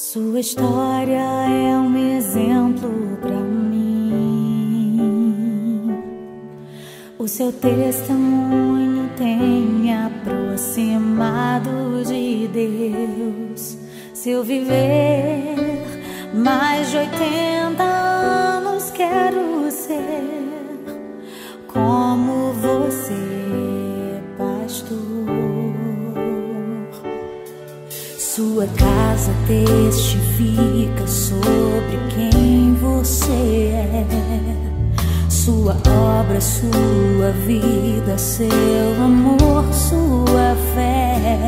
Sua história é um exemplo para mim. O seu testemunho tem me aproximado de Deus. Se eu viver mais de 80 anos, quero ser como você, pastor. Sua casa testifica sobre quem você é. Sua obra, sua vida, seu amor, sua fé.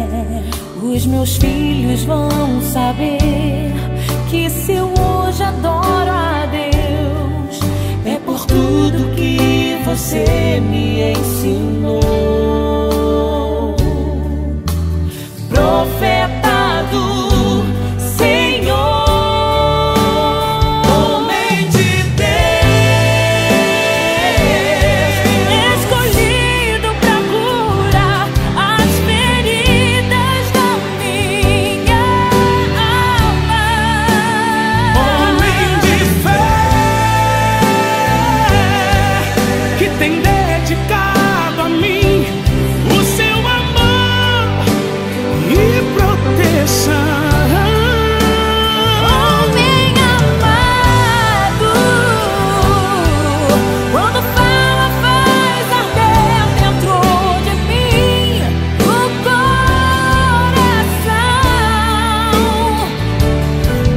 Os meus filhos vão saber que se eu hoje adoro a Deus, é por tudo que você me ensinou. Profeta do Senhor, homem de Deus, escolhido pra curar as feridas da minha alma. Homem de fé, que tem dedicado a mim o seu amor e proteção. Homem amado, quando fala faz arder dentro de mim o coração.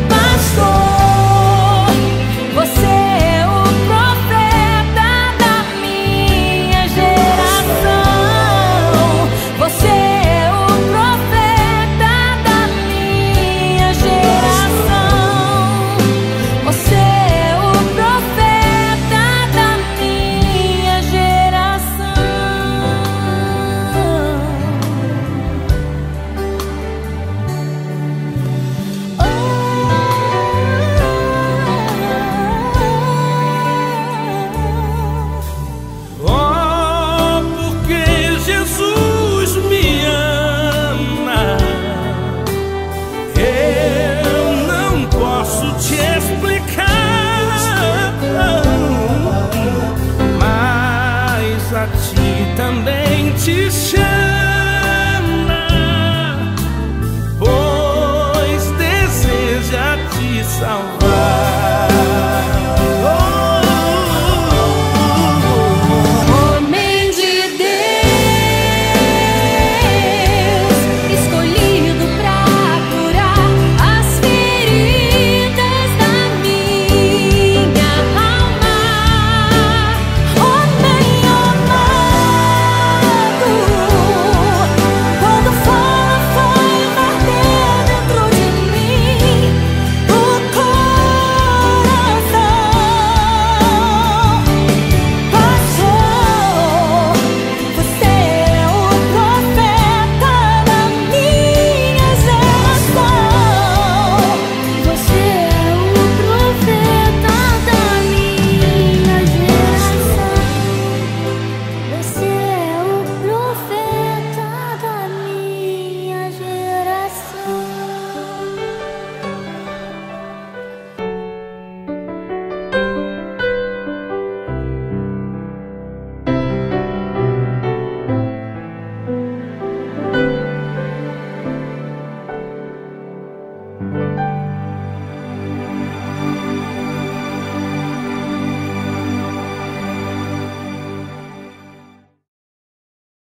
Pastor, você é o profeta da minha geração. Você é o profeta da minha geração. Você é o profeta da minha geração. Oh, porque Jesus me ama, eu não posso te explicar, mas a ti também te chamo.